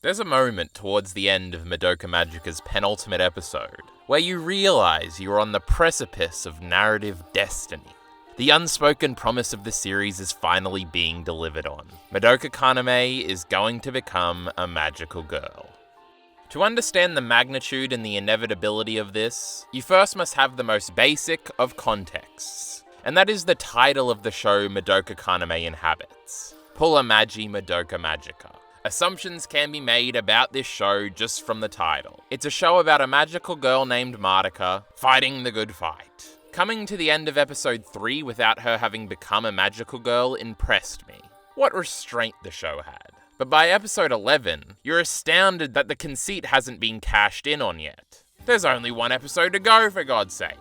There's a moment towards the end of Madoka Magica's penultimate episode where you realize you're on the precipice of narrative destiny. The unspoken promise of the series is finally being delivered on. Madoka Kaname is going to become a magical girl. To understand the magnitude and the inevitability of this, you first must have the most basic of contexts, and that is the title of the show Madoka Kaname inhabits, Pulla Magi Madoka Magica. Assumptions can be made about this show just from the title. It's a show about a magical girl named Madoka fighting the good fight. Coming to the end of episode 3 without her having become a magical girl impressed me. What restraint the show had. But by episode 11, you're astounded that the conceit hasn't been cashed in on yet. There's only one episode to go, for God's sake.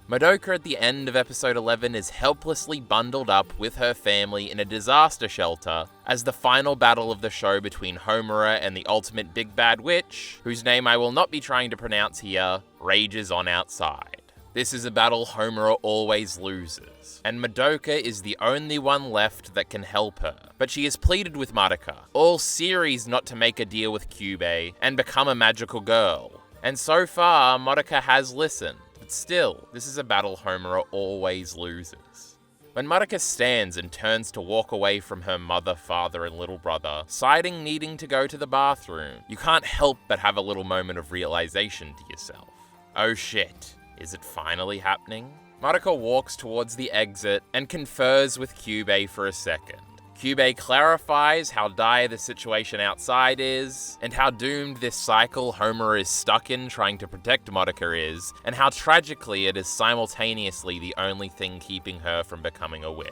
Madoka at the end of episode 11 is helplessly bundled up with her family in a disaster shelter as the final battle of the show between Homura and the ultimate big bad witch, whose name I will not be trying to pronounce here, rages on outside. This is a battle Homura always loses, and Madoka is the only one left that can help her. But she has pleaded with Madoka all series not to make a deal with Kyubey and become a magical girl. And so far, Madoka has listened. But still, this is a battle Homura always loses. When Madoka stands and turns to walk away from her mother, father, and little brother, citing needing to go to the bathroom, you can't help but have a little moment of realization to yourself. Oh shit, is it finally happening? Madoka walks towards the exit and confers with Kyubey for a second. Kyubey clarifies how dire the situation outside is, and how doomed this cycle Homura is stuck in trying to protect Madoka is, and how tragically it is simultaneously the only thing keeping her from becoming a witch.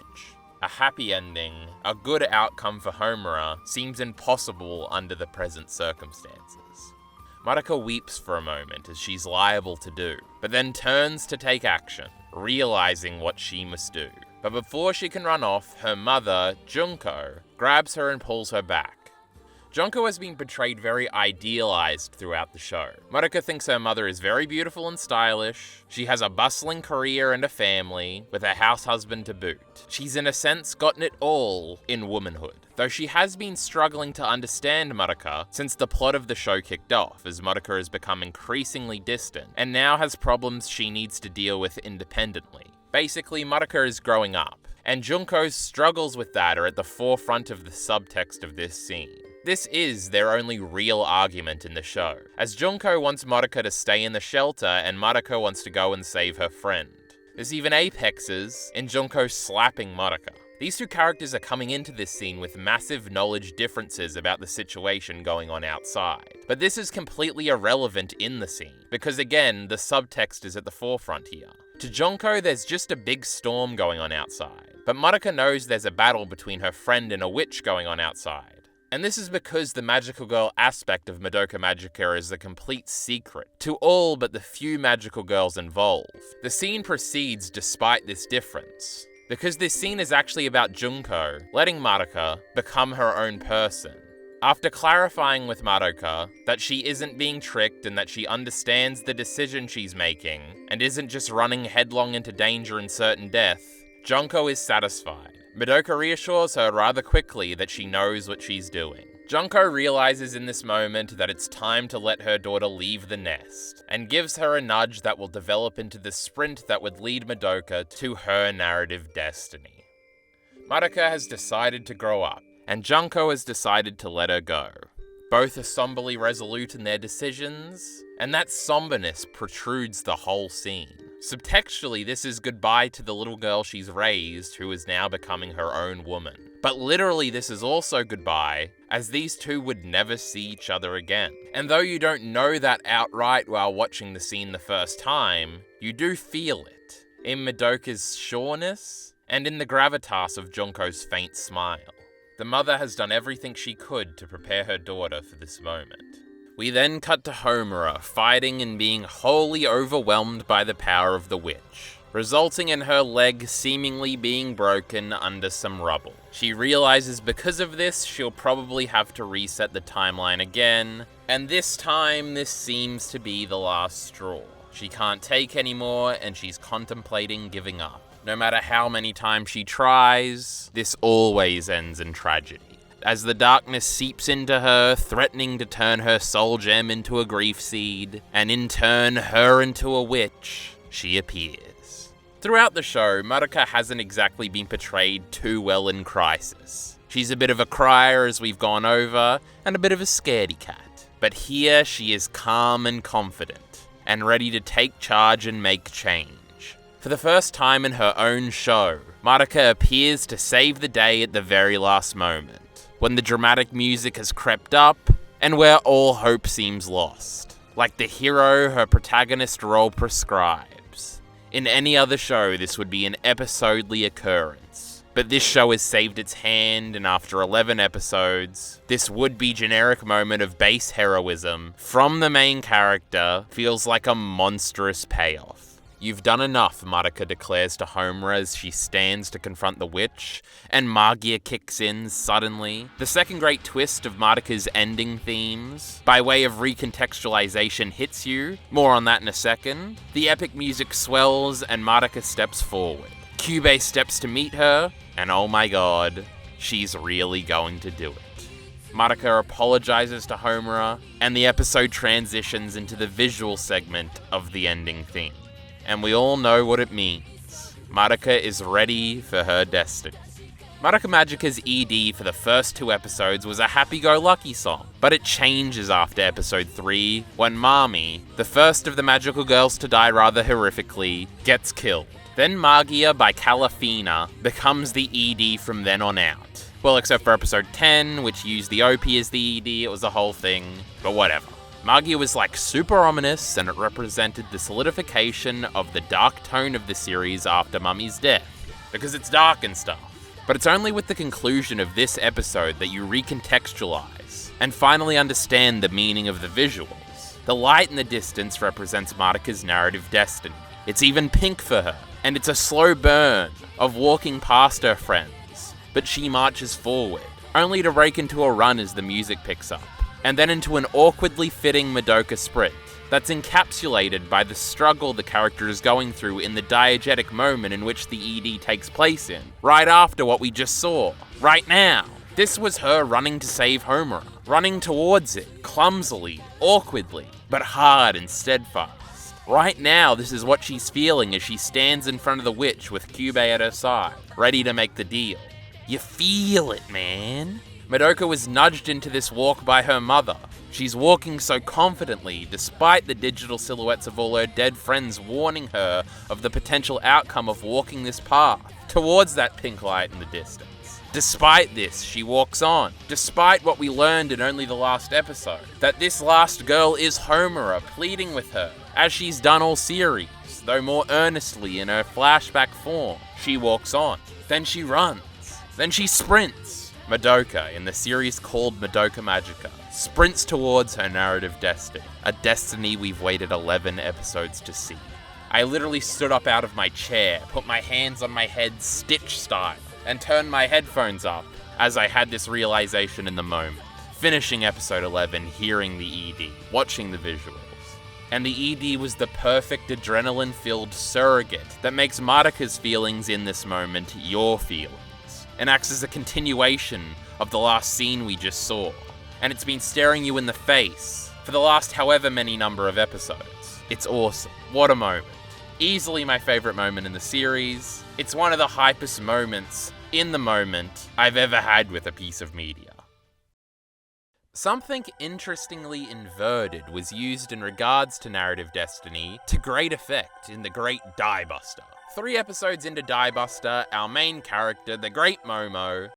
A happy ending, a good outcome for Homura, seems impossible under the present circumstances. Madoka weeps for a moment as she's liable to do, but then turns to take action, realizing what she must do. But before she can run off, her mother, Junko, grabs her and pulls her back. Junko has been portrayed very idealized throughout the show. Madoka thinks her mother is very beautiful and stylish. She has a bustling career and a family, with a house husband to boot. She's in a sense gotten it all in womanhood. Though she has been struggling to understand Madoka since the plot of the show kicked off, as Madoka has become increasingly distant, and now has problems she needs to deal with independently. Basically, Madoka is growing up, and Junko's struggles with that are at the forefront of the subtext of this scene. This is their only real argument in the show, as Junko wants Madoka to stay in the shelter and Madoka wants to go and save her friend. There's even apexes in Junko slapping Madoka. These two characters are coming into this scene with massive knowledge differences about the situation going on outside. But this is completely irrelevant in the scene, because again, the subtext is at the forefront here. To Junko, there's just a big storm going on outside, but Madoka knows there's a battle between her friend and a witch going on outside. And this is because the magical girl aspect of Madoka Magica is a complete secret to all but the few magical girls involved. The scene proceeds despite this difference, because this scene is actually about Junko letting Madoka become her own person. After clarifying with Madoka that she isn't being tricked and that she understands the decision she's making and isn't just running headlong into danger and certain death, Junko is satisfied. Madoka reassures her rather quickly that she knows what she's doing. Junko realizes in this moment that it's time to let her daughter leave the nest, and gives her a nudge that will develop into the sprint that would lead Madoka to her narrative destiny. Madoka has decided to grow up, and Junko has decided to let her go. Both are somberly resolute in their decisions, and that somberness protrudes the whole scene. Subtextually, this is goodbye to the little girl she's raised, who is now becoming her own woman. But literally, this is also goodbye, as these two would never see each other again. And though you don't know that outright while watching the scene the first time, you do feel it in Madoka's sureness and in the gravitas of Junko's faint smile. The mother has done everything she could to prepare her daughter for this moment. We then cut to Homura fighting and being wholly overwhelmed by the power of the witch, resulting in her leg seemingly being broken under some rubble. She realizes because of this, she'll probably have to reset the timeline again, and this time this seems to be the last straw. She can't take anymore, and she's contemplating giving up. No matter how many times she tries, this always ends in tragedy. As the darkness seeps into her, threatening to turn her soul gem into a grief seed, and in turn her into a witch, she appears. Throughout the show, Madoka hasn't exactly been portrayed too well in Crisis. She's a bit of a crier, as we've gone over, and a bit of a scaredy cat. But here she is calm and confident, and ready to take charge and make change. For the first time in her own show, Madoka appears to save the day at the very last moment, when the dramatic music has crept up, and where all hope seems lost. Like the hero her protagonist role prescribes. In any other show, this would be an episodely occurrence. But this show has saved its hand, and after 11 episodes, this would-be generic moment of base heroism from the main character feels like a monstrous payoff. You've done enough, Madoka declares to Homura as she stands to confront the witch, and Magia kicks in suddenly. The second great twist of Madoka's ending themes, by way of recontextualization, hits you. More on that in a second. The epic music swells, and Madoka steps forward. Kyubey steps to meet her, and oh my god, she's really going to do it. Madoka apologizes to Homura, and the episode transitions into the visual segment of the ending theme. And we all know what it means. Madoka is ready for her destiny. Madoka Magica's ED for the first 2 episodes was a happy-go-lucky song, but it changes after episode 3, when Mami, the first of the magical girls to die rather horrifically, gets killed. Then Magia by Calafina becomes the ED from then on out. Well, except for episode 10, which used the OP as the ED, it was a whole thing, but whatever. Magia was like super ominous, and it represented the solidification of the dark tone of the series after Mummy's death, because it's dark and stuff. But it's only with the conclusion of this episode that you recontextualize, and finally understand the meaning of the visuals. The light in the distance represents Madoka's narrative destiny. It's even pink for her, and it's a slow burn of walking past her friends, but she marches forward, only to break into a run as the music picks up, and then into an awkwardly fitting Madoka sprint that's encapsulated by the struggle the character is going through in the diegetic moment in which the ED takes place in, right after what we just saw, right now. This was her running to save Homura, running towards it, clumsily, awkwardly, but hard and steadfast. Right now, this is what she's feeling as she stands in front of the witch with Kyubey at her side, ready to make the deal. You feel it, man. Madoka was nudged into this walk by her mother. She's walking so confidently, despite the digital silhouettes of all her dead friends warning her of the potential outcome of walking this path, towards that pink light in the distance. Despite this, she walks on, despite what we learned in only the last episode, that this last girl is Homura pleading with her, as she's done all series, though more earnestly in her flashback form. She walks on, then she runs, then she sprints. Madoka, in the series called Madoka Magica, sprints towards her narrative destiny, a destiny we've waited 11 episodes to see. I literally stood up out of my chair, put my hands on my head Stitch style, and turned my headphones up as I had this realization in the moment. Finishing episode 11, hearing the ED, watching the visuals. And the ED was the perfect adrenaline-filled surrogate that makes Madoka's feelings in this moment your feelings, and acts as a continuation of the last scene we just saw. And it's been staring you in the face for the last however many number of episodes. It's awesome. What a moment. Easily my favorite moment in the series. It's one of the hypest moments in the moment I've ever had with a piece of media. Something interestingly inverted was used in regards to narrative destiny to great effect in the Great Diebuster. 3 episodes into Diebuster, our main character, the Great Momo...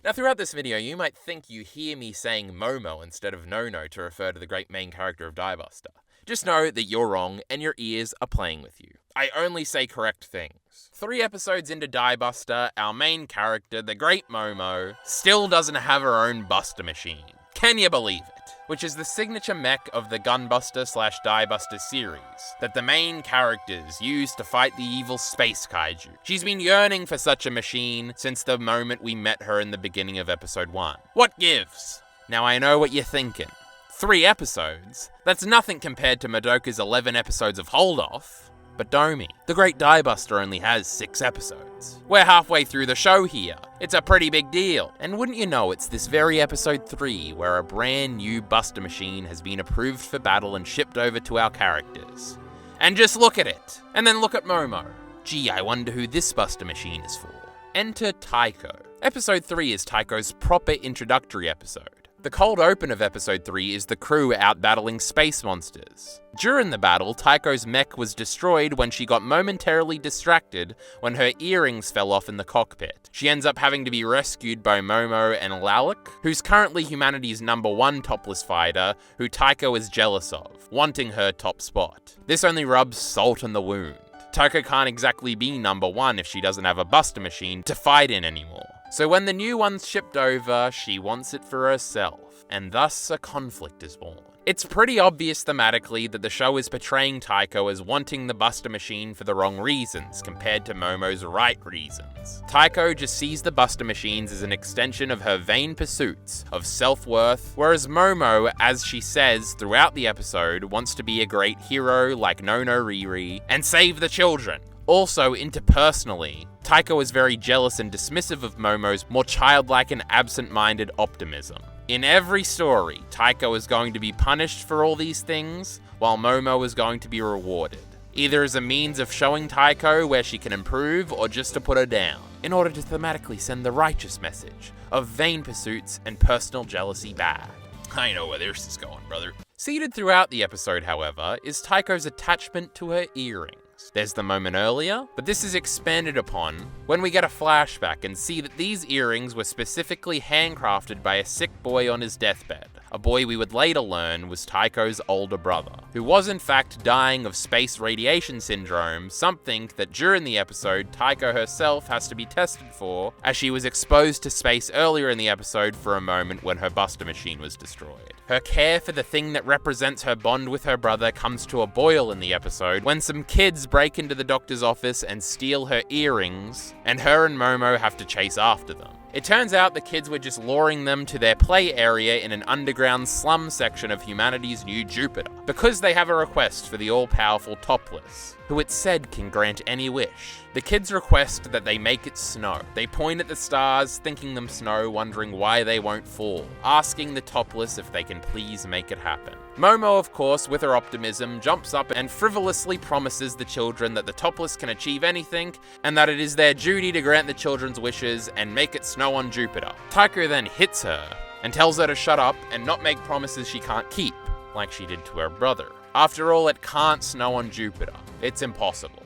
Now throughout this video, you might think you hear me saying Momo instead of Nono to refer to the great main character of Diebuster. Just know that you're wrong and your ears are playing with you. I only say correct things. 3 episodes into Diebuster, our main character, the Great Momo, still doesn't have her own buster machine. Can you believe it? Which is the signature mech of the Gunbuster/Diebuster series that the main characters use to fight the evil space kaiju. She's been yearning for such a machine since the moment we met her in the beginning of episode 1. What gives? Now I know what you're thinking. 3 episodes? That's nothing compared to Madoka's 11 episodes of Hold Off. but Domi. The Great Diebuster only has 6 episodes. We're halfway through the show here. It's a pretty big deal. And wouldn't you know, it's this very episode 3 where a brand new Buster Machine has been approved for battle and shipped over to our characters. And just look at it. And then look at Momo. Gee, I wonder who this Buster Machine is for. Enter Taiko. Episode 3 is Taiko's proper introductory episode. The cold open of episode 3 is the crew out battling space monsters. During the battle, Taiko's mech was destroyed when she got momentarily distracted when her earrings fell off in the cockpit. She ends up having to be rescued by Momo and Lalek, who's currently humanity's #1 topless fighter, who Taiko is jealous of, wanting her top spot. This only rubs salt in the wound. Taiko can't exactly be #1 if she doesn't have a Buster Machine to fight in anymore. So when the new one's shipped over, she wants it for herself, and thus a conflict is born. It's pretty obvious thematically that the show is portraying Taiko as wanting the Buster Machine for the wrong reasons, compared to Momo's right reasons. Taiko just sees the Buster Machines as an extension of her vain pursuits of self-worth, whereas Momo, as she says throughout the episode, wants to be a great hero like Nono Riri and save the children. Also, interpersonally, Taiko is very jealous and dismissive of Momo's more childlike and absent-minded optimism. In every story, Taiko is going to be punished for all these things, while Momo is going to be rewarded. Either as a means of showing Taiko where she can improve, or just to put her down, in order to thematically send the righteous message of vain pursuits and personal jealousy bad. I know where this is going, brother. Seeded throughout the episode, however, is Taiko's attachment to her earrings. There's the moment earlier, but this is expanded upon when we get a flashback and see that these earrings were specifically handcrafted by a sick boy on his deathbed. A boy we would later learn was Taiko's older brother, who was in fact dying of space radiation syndrome, something that during the episode Taiko herself has to be tested for, as she was exposed to space earlier in the episode for a moment when her Buster Machine was destroyed. Her care for the thing that represents her bond with her brother comes to a boil in the episode when some kids break into the doctor's office and steal her earrings, and her and Momo have to chase after them. It turns out the kids were just luring them to their play area in an underground slum section of humanity's new Jupiter, because they have a request for the all-powerful Topless, who it's said can grant any wish. The kids request that they make it snow. They point at the stars, thinking them snow, wondering why they won't fall, asking the Topless if they can please make it happen. Momo, of course, with her optimism, jumps up and frivolously promises the children that the Topless can achieve anything, and that it is their duty to grant the children's wishes and make it snow on Jupiter. Taiko then hits her and tells her to shut up and not make promises she can't keep, like she did to her brother. After all, it can't snow on Jupiter. It's impossible.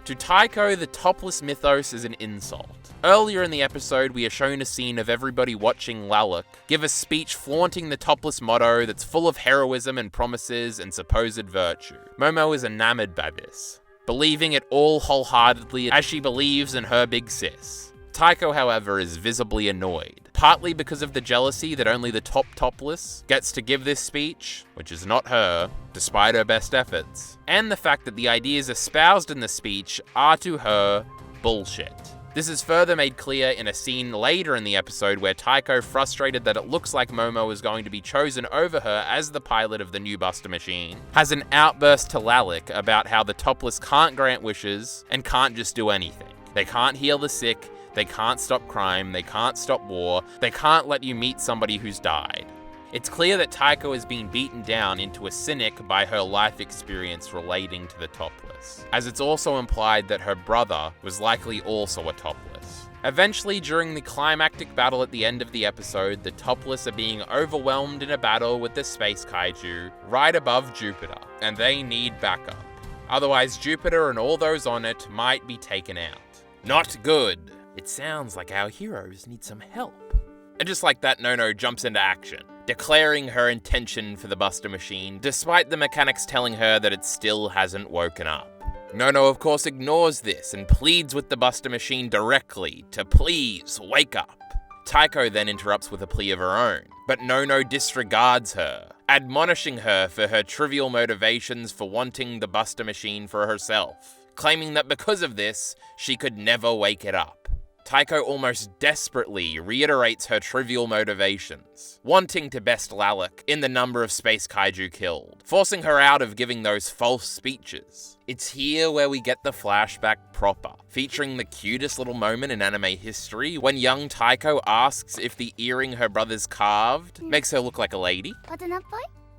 To Taiko, the Topless mythos is an insult. Earlier in the episode, we are shown a scene of everybody watching Lalek give a speech flaunting the Topless motto that's full of heroism and promises and supposed virtue. Momo is enamored by this, believing it all wholeheartedly as she believes in her big sis. Taiko, however, is visibly annoyed, partly because of the jealousy that only the Topless gets to give this speech, which is not her, despite her best efforts, and the fact that the ideas espoused in the speech are to her bullshit. This is further made clear in a scene later in the episode where Taiko, frustrated that it looks like Momo is going to be chosen over her as the pilot of the new Buster Machine, has an outburst to Lalek about how the Topless can't grant wishes and can't just do anything. They can't heal the sick, they can't stop crime, they can't stop war, they can't let you meet somebody who's died. It's clear that Taiko is being beaten down into a cynic by her life experience relating to the Topless, as it's also implied that her brother was likely also a Topless. Eventually, during the climactic battle at the end of the episode, the Topless are being overwhelmed in a battle with the space kaiju right above Jupiter, and they need backup. Otherwise, Jupiter and all those on it might be taken out. Not good. It sounds like our heroes need some help. And just like that, Nono jumps into action, declaring her intention for the Buster Machine, despite the mechanics telling her that it still hasn't woken up. Nono, of course, ignores this and pleads with the Buster Machine directly to please wake up. Taiko then interrupts with a plea of her own, but Nono disregards her, admonishing her for her trivial motivations for wanting the Buster Machine for herself, claiming that because of this, she could never wake it up. Taiko almost desperately reiterates her trivial motivations, wanting to best Lalek in the number of space kaiju killed, forcing her out of giving those false speeches. It's here where we get the flashback proper, featuring the cutest little moment in anime history when young Taiko asks if the earring her brother's carved makes her look like a lady.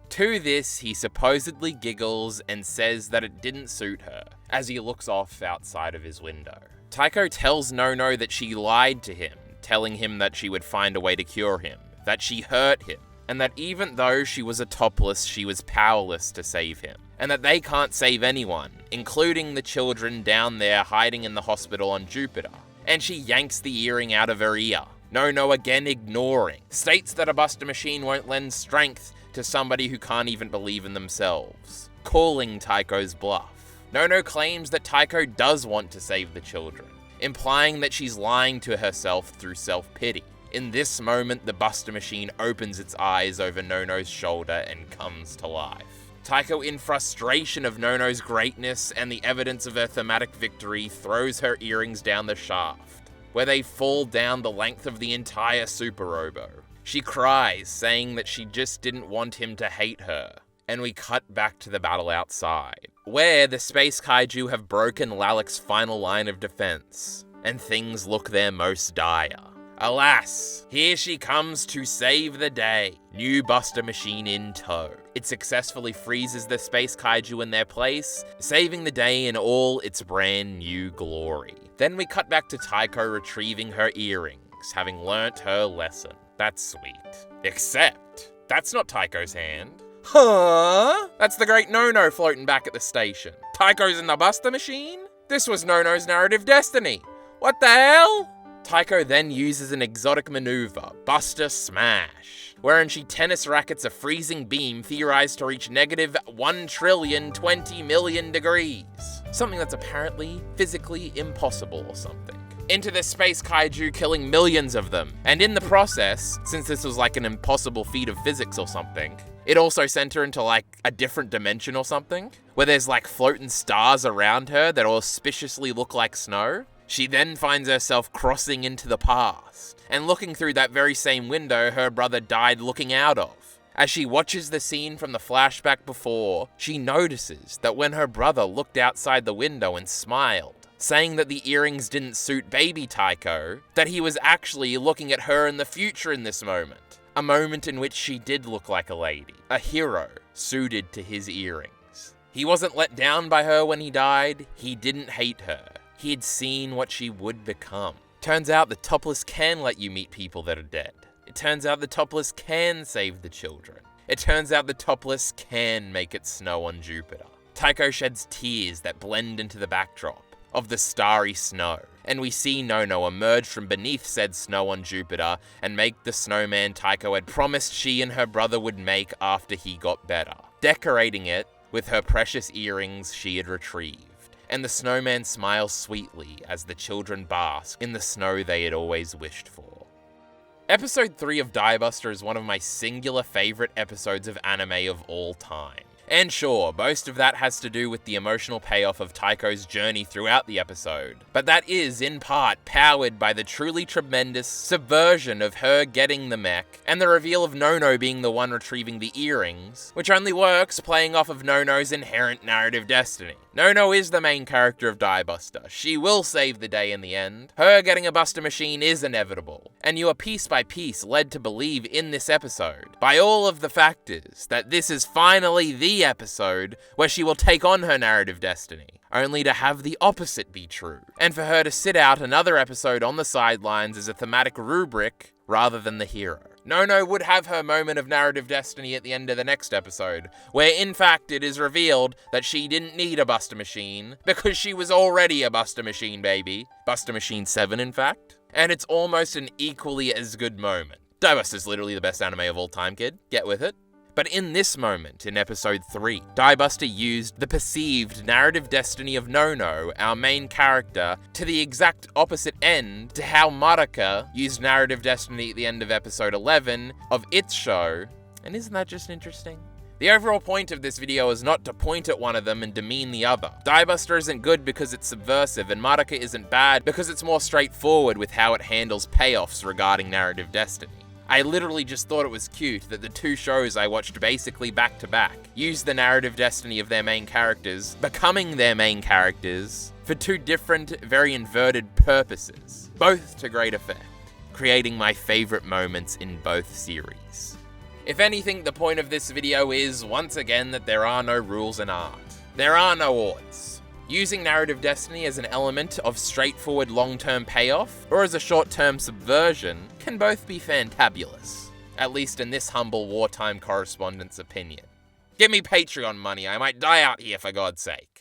To this, he supposedly giggles and says that it didn't suit her, as he looks off outside of his window. Taiko tells Nono that she lied to him, telling him that she would find a way to cure him, that she hurt him, and that even though she was a topless, she was powerless to save him, and that they can't save anyone, including the children down there hiding in the hospital on Jupiter. And she yanks the earring out of her ear. Nono, again ignoring, states that a Buster Machine won't lend strength to somebody who can't even believe in themselves, calling Taiko's bluff. Nono claims that Taiko does want to save the children, implying that she's lying to herself through self-pity. In this moment, the Buster Machine opens its eyes over Nono's shoulder and comes to life. Taiko, in frustration of Nono's greatness and the evidence of her thematic victory, throws her earrings down the shaft, where they fall down the length of the entire Super Robo. She cries, saying that she just didn't want him to hate her. And we cut back to the battle outside, where the space kaiju have broken Lalek's final line of defense, and things look their most dire. Alas, here she comes to save the day. New Buster Machine in tow. It successfully freezes the space kaiju in their place, saving the day in all its brand new glory. Then we cut back to Taiko retrieving her earrings, having learnt her lesson. That's sweet. Except, that's not Taiko's hand. Huh? That's the great Nono floating back at the station. Taiko's in the Buster Machine? This was Nono's narrative destiny. What the hell? Taiko then uses an exotic maneuver, Buster Smash, wherein she tennis rackets a freezing beam theorized to reach negative 1,020,000,000 degrees. Something that's apparently physically impossible or something. Into the space kaiju, killing millions of them. And in the process, since this was like an impossible feat of physics or something, it also sent her into like a different dimension or something, where there's like floating stars around her that auspiciously look like snow. She then finds herself crossing into the past, and looking through that very same window her brother died looking out of. As she watches the scene from the flashback before, she notices that when her brother looked outside the window and smiled, saying that the earrings didn't suit baby Taiko, that he was actually looking at her in the future in this moment. A moment in which she did look like a lady, a hero, suited to his earrings. He wasn't let down by her when he died, he didn't hate her. He had seen what she would become. Turns out the topless can let you meet people that are dead. It turns out the topless can save the children. It turns out the topless can make it snow on Jupiter. Taiko sheds tears that blend into the backdrop of the starry snow, and we see Nono emerge from beneath said snow on Jupiter and make the snowman Taiko had promised she and her brother would make after he got better, decorating it with her precious earrings she had retrieved. And the snowman smiles sweetly as the children bask in the snow they had always wished for. Episode 3 of Diebuster is one of my singular favorite episodes of anime of all time. And sure, most of that has to do with the emotional payoff of Taiko's journey throughout the episode, but that is, in part, powered by the truly tremendous subversion of her getting the mech, and the reveal of Nono being the one retrieving the earrings, which only works playing off of Nono's inherent narrative destiny. Nono is the main character of Diebuster. She will save the day in the end. Her getting a Buster Machine is inevitable, and you are piece by piece led to believe in this episode, by all of the factors, that this is finally the episode where she will take on her narrative destiny, only to have the opposite be true, and for her to sit out another episode on the sidelines as a thematic rubric rather than the hero. Nono would have her moment of narrative destiny at the end of the next episode, where in fact it is revealed that she didn't need a Buster Machine, because she was already a Buster Machine baby. Buster Machine 7, in fact. And it's almost an equally as good moment. Diebuster's literally the best anime of all time, kid. Get with it. But in this moment, in episode 3, Diebuster used the perceived narrative destiny of Nono, our main character, to the exact opposite end to how Madoka used narrative destiny at the end of episode 11 of its show. And isn't that just interesting? The overall point of this video is not to point at one of them and demean the other. Diebuster isn't good because it's subversive, and Madoka isn't bad because it's more straightforward with how it handles payoffs regarding narrative destiny. I literally just thought it was cute that the two shows I watched basically back to back used the narrative destiny of their main characters, becoming their main characters, for two different, very inverted purposes, both to great effect, creating my favorite moments in both series. If anything, the point of this video is, once again, that there are no rules in art. There are no odds. Using narrative destiny as an element of straightforward long-term payoff, or as a short-term subversion, can both be fantabulous. At least in this humble wartime correspondent's opinion. Give me Patreon money, I might die out here for God's sake.